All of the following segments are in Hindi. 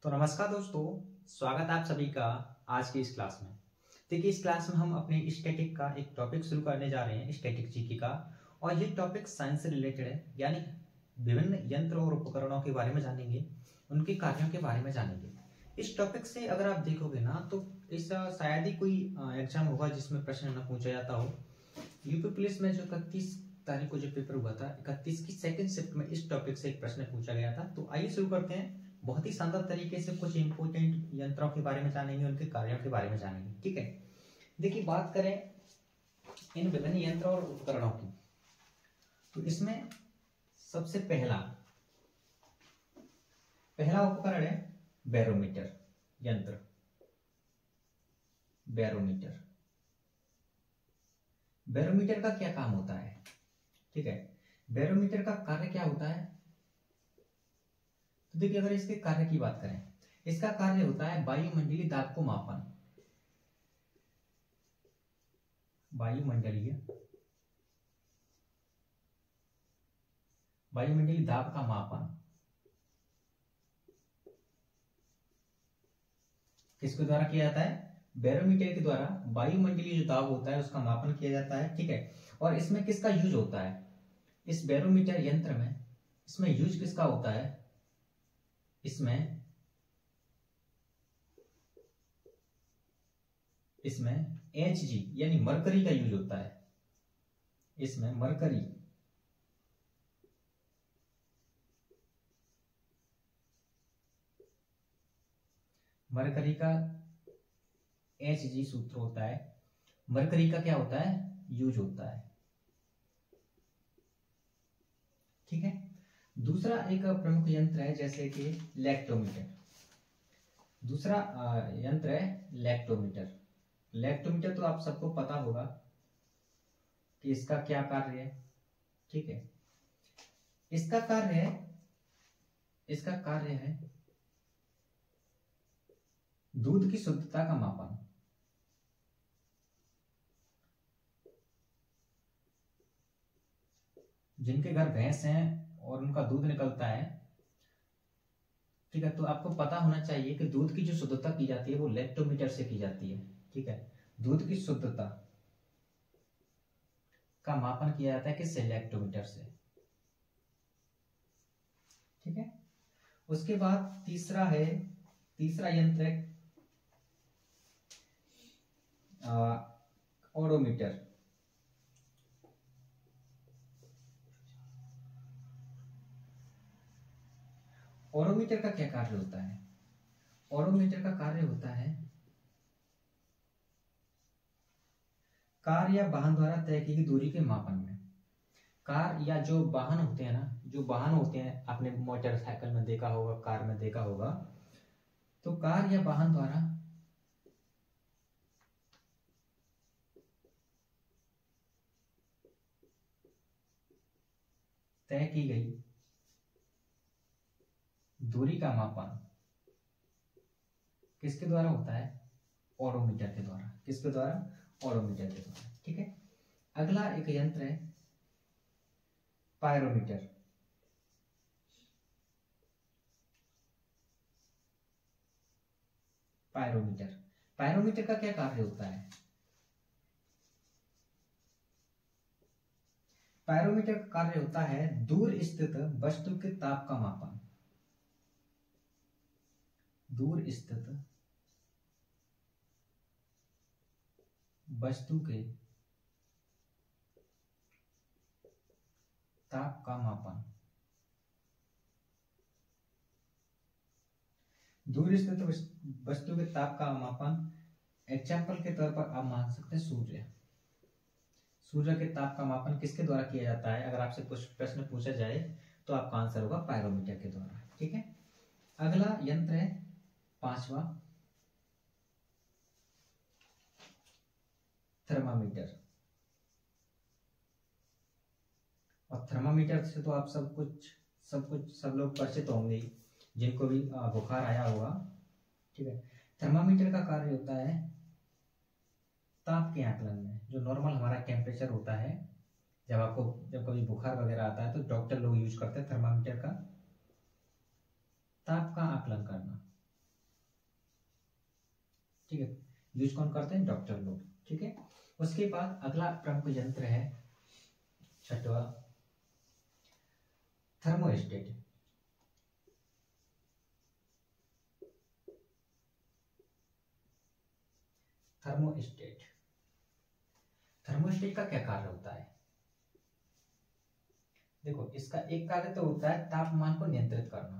तो नमस्कार दोस्तों, स्वागत है आप सभी का आज की इस क्लास में। देखिए, इस क्लास में हम अपने स्टैटिक का एक टॉपिक शुरू करने जा रहे हैं, स्टैटिक जीके का। और ये टॉपिक साइंस से रिलेटेड है, यानी विभिन्न यंत्र और उपकरणों के बारे में जानेंगे, उनके कार्यों के बारे में जानेंगे। इस टॉपिक से अगर आप देखोगे ना तो इस शायद ही कोई एग्जाम होगा जिसमें प्रश्न न पूछा जाता हो। यूपी पुलिस में जो 31 तारीख को जो पेपर हुआ था, 31 की सेकंड शिफ्ट में इस टॉपिक से एक प्रश्न पूछा गया था। तो आइए शुरू करते हैं। बहुत ही शानदार तरीके से कुछ इंपोर्टेंट यंत्रों के बारे में जानेंगे, उनके कार्यों के बारे में जानेंगे। ठीक है, देखिए बात करें इन विभिन्न यंत्रों और उपकरणों की, तो इसमें सबसे पहला उपकरण है बैरोमीटर यंत्र। बैरोमीटर का क्या काम होता है? ठीक है, बैरोमीटर का कार्य क्या होता है? तो देखिए, अगर इसके कार्य की बात करें, इसका कार्य होता है वायुमंडलीय दाब को मापन। वायुमंडलीय दाब का मापन किसके द्वारा किया जाता है? बैरोमीटर के द्वारा वायुमंडलीय जो दाब होता है उसका मापन किया जाता है। ठीक है, और इसमें किसका यूज होता है? इस बैरोमीटर यंत्र में इसमें यूज किसका होता है? इसमें Hg यानी मरकरी का यूज होता है। इसमें मरकरी का Hg सूत्र होता है। मरकरी का क्या होता है? यूज होता है। ठीक है, दूसरा एक प्रमुख यंत्र है जैसे कि लैक्टोमीटर। दूसरा यंत्र है लैक्टोमीटर तो आप सबको पता होगा कि इसका क्या कार्य है। ठीक है, इसका कार्य है दूध की शुद्धता का मापन। जिनके घर भैंस हैं और उनका दूध निकलता है, ठीक है, तो आपको पता होना चाहिए कि दूध की जो शुद्धता की जाती है वो लैक्टोमीटर से की जाती है। ठीक है, दूध की शुद्धता का मापन किया जाता है किससे? लैक्टोमीटर से। ठीक है, उसके बाद तीसरा यंत्र है ओडोमीटर। ओडोमीटर का क्या कार्य होता है? ओडोमीटर का कार्य होता है कार या वाहन द्वारा तय की गई दूरी के मापन में। कार या जो वाहन होते हैं ना, आपने मोटरसाइकिल में देखा होगा, कार में देखा होगा, तो कार या वाहन द्वारा तय की गई दूरी का मापन किसके द्वारा होता है? ओडोमीटर के द्वारा। किसके द्वारा? ओडोमीटर के द्वारा। ठीक है, अगला एक यंत्र है पायरोमीटर। पायरोमीटर का क्या कार्य होता है? पायरोमीटर का कार्य होता है दूर स्थित वस्तु के ताप का मापन। दूर स्थित वस्तु के ताप का मापन। दूर स्थित वस्तु के ताप का मापन एग्जाम्पल के तौर पर आप मान सकते हैं सूर्य के ताप का मापन किसके द्वारा किया जाता है? अगर आपसे कुछ प्रश्न पूछा जाए तो आपका आंसर होगा पायरोमीटर के द्वारा। ठीक है, अगला यंत्र है पांचवा थर्मामीटर। और थर्मामीटर से तो आप सब लोग परिचित होंगे जिनको भी बुखार आया होगा। ठीक है, थर्मामीटर का कार्य होता है ताप के आकलन में। जो नॉर्मल हमारा टेम्परेचर होता है, जब कभी बुखार वगैरह आता है तो डॉक्टर लोग यूज करते हैं थर्मामीटर का ताप का आकलन करना। ठीक है, यूज कौन करते हैं? डॉक्टर लोग। ठीक है, उसके बाद अगला प्रमुख यंत्र है छठवा थर्मोस्टेट। थर्मोस्टेट, थर्मोस्टेट का क्या कार्य होता है? देखो, इसका एक कार्य तो होता है तापमान को नियंत्रित करना।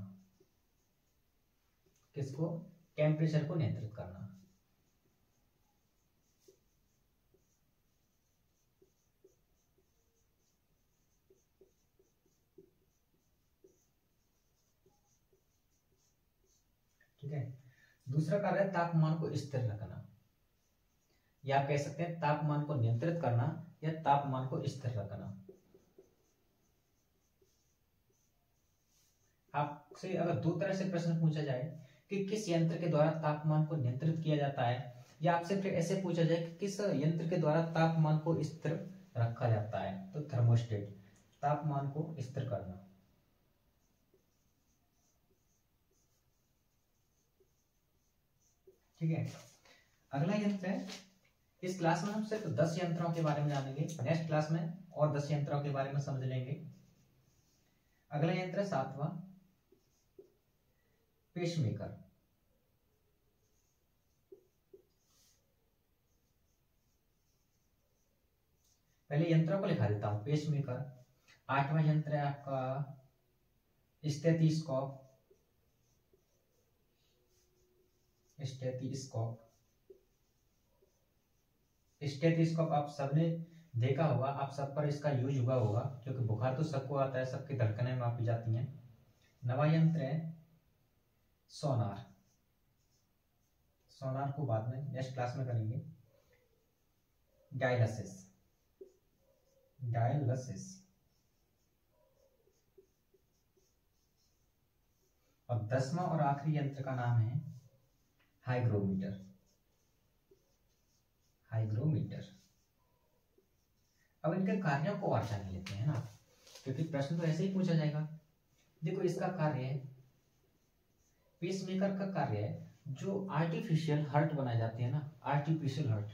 किसको? टेम्परेचर को नियंत्रित करना। ठीक है, दूसरा कार्य है तापमान को स्थिर रखना, या कह सकते हैं तापमान को नियंत्रित करना या तापमान को स्थिर रखना। आपसे अगर दो तरह से प्रश्न पूछा जाए कि किस यंत्र के द्वारा तापमान को नियंत्रित किया जाता है, या आपसे फिर ऐसे पूछा जाए कि किस यंत्र के द्वारा तापमान को स्थिर रखा जाता है, तो थर्मोस्टेट, तापमान को स्थिर करना। ठीक है, अगला यंत्र है, इस क्लास में हम सिर्फ 10 यंत्रों के बारे में जानेंगे, नेक्स्ट क्लास में और 10 यंत्रों के बारे में समझ लेंगे। अगला यंत्र है सातवां पेसमेकर। पहले यंत्रों को लिखा देता हूं, पेसमेकर। आठवां यंत्र है आपका स्टेथोस्कोप। स्टेथोस्कोप, स्टेथोस्कोप आप सबने देखा होगा, आप सब पर इसका यूज हुआ होगा, क्योंकि बुखार तो सबको आता है, सबकी धड़कनें मापी जाती हैं। नवा यंत्र है सोनार। सोनार को बाद में नेक्स्ट क्लास में करेंगे। Dialysis, dialysis. और 10वां और आखिरी यंत्र का नाम है हाइग्रोमीटर। हाइग्रोमीटर। अब इनके कार्यों को और जान लेते हैं ना, क्योंकि प्रश्न तो ऐसे ही पूछा जाएगा। देखो, इसका कार्य है, पेसमेकर का कार्य है जो आर्टिफिशियल हार्ट बनाए जाते हैं ना, आर्टिफिशियल हार्ट,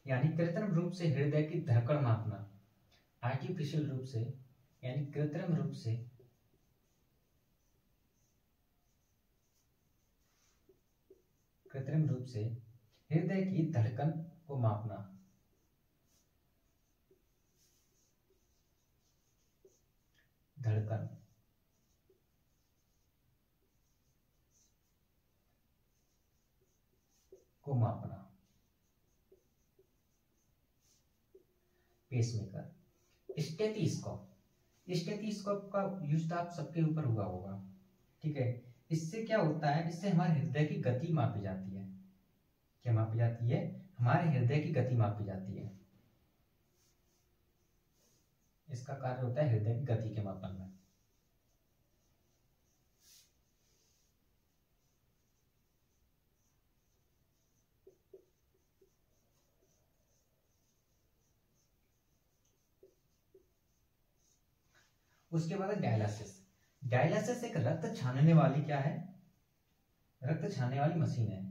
यानी कृत्रिम रूप से हृदय की धड़कन मापना। आर्टिफिशियल रूप से यानी कृत्रिम रूप से हृदय की धड़कन को मापना। धड़कन को मापना, पेसमेकर। स्टेथोस्कोप, स्टेथोस्कोप का यूज तो आप सबके ऊपर हुआ होगा। ठीक है, इससे क्या होता है, इससे हमारे हृदय की गति मापी जाती है। क्या मापी जाती है? हमारे हृदय की गति मापी जाती है। इसका कार्य होता है हृदय की गति के मापन में। उसके बाद है डायलिसिस। डायलिसिस एक रक्त छानने वाली क्या है? रक्त छानने वाली मशीन है।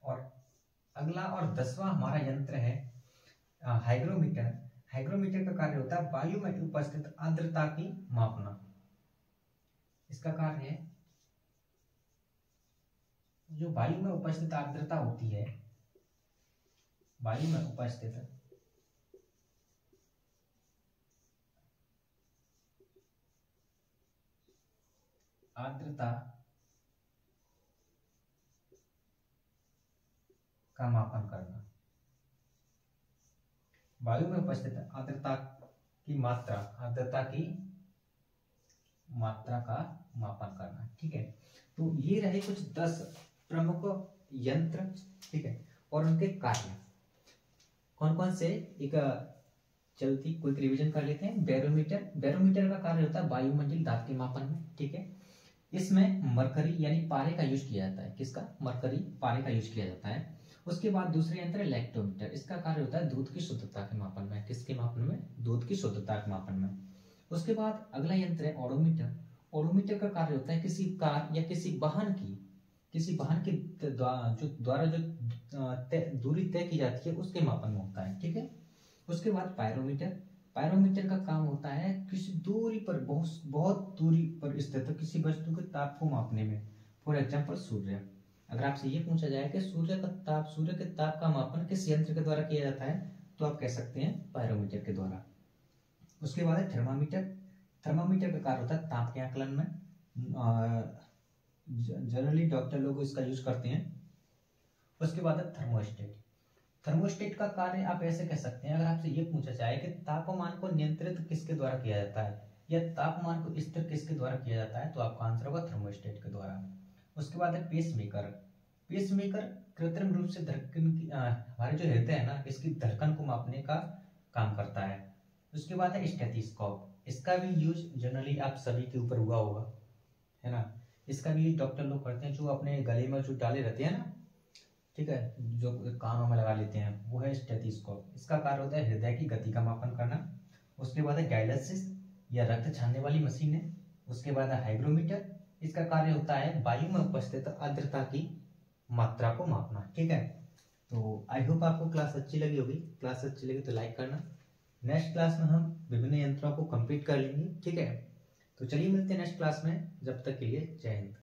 और अगला और 10वां हमारा यंत्र है हाइग्रोमीटर। हाइग्रोमीटर का कार्य होता है वायु में उपस्थित आर्द्रता की मापना। इसका कार्य है, जो वायु में उपस्थित आर्द्रता होती है, वायु में उपस्थित आर्द्रता का मापन करना। वायु में उपस्थित आर्द्रता की मात्रा, आर्द्रता की मात्रा का मापन करना। ठीक है, तो ये रहे कुछ 10 प्रमुख यंत्र। ठीक है, और उनके कार्य कौन कौन से, एक चलती क्विक रिवीजन कर लेते हैं। बैरोमीटर, बैरोमीटर का कार्य होता है वायुमंडलीय दाब के मापन में। ठीक है, इसमें मरकरी यानी पारे का यूज किया जाता है। किसका? मरकरी, पारे का यूज किया जाता है। उसके बाद दूसरा यंत्र है लैक्टोमीटर। इसका कार्य होता है दूध की शुद्धता के मापन में। किसके मापन में? दूध की शुद्धता के मापन में। उसके बाद अगला यंत्र है ओडोमीटर। ओडोमीटर का कार्य होता है किसी कार या किसी वाहन के द्वारा जो दूरी तय की जाती है उसके मापन में होता है। ठीक है। उसके बाद पायरोमीटर। पायरोमीटर का काम होता है किसी दूरी पर, बहुत दूरी पर स्थित किसी वस्तु के ताप को मापने में। फॉर एग्जाम्पल सूर्य। अगर आपसे ये पूछा जाए कि सूर्य के ताप का मापन किस यंत्र के द्वारा किया जाता है, तो आप कह सकते हैं पायरोमीटर के द्वारा। उसके बाद है थर्मामीटर। थर्मामीटर का कार्य होता है ताप के आकलन में। जनरली डॉक्टर लोग इसका यूज करते हैं। उसके बाद है थर्मोस्टेट। थर्मोस्टेट का कार्य आप ऐसे कह सकते हैं, अगर आपसे ये पूछा जाए कि तापमान को नियंत्रित किसके द्वारा किया जाता है या तापमान को स्थिर किसके द्वारा किया जाता है, तो आपका आंसर होगा थर्मोस्टेट के द्वारा। उसके बाद है पेसमेकर। पेसमेकर कृत्रिम रूप से धड़कन की हमारे जो हृदय है ना, इसकी धड़कन को मापने का काम करता है। उसके बाद है स्टेथोस्कोप। इसका भी यूज जनरली आप सभी के ऊपर हुआ होगा, है ना। इसका भी यूज डॉक्टर लोग करते हैं, जो अपने गले में जो डाले रहते हैं ना, ठीक है, जो कानों में लगा लेते हैं, वो है स्टेथोस्कोप। इसका कार्य होता है हृदय की गति का मापन करना। उसके बाद है डायलिसिस या रक्त छानने वाली मशीन है। उसके बाद है हाइग्रोमीटर। इसका कार्य होता है वायु में उपस्थित आर्द्रता की मात्रा को मापना। ठीक है। तो आई होप आपको क्लास अच्छी लगी होगी। क्लास अच्छी लगी तो लाइक करना। नेक्स्ट क्लास में हम विभिन्न यंत्रों को कंप्लीट कर लेंगे। ठीक है। तो चलिए मिलते हैं नेक्स्ट क्लास में। जब तक के लिए जय हिंद।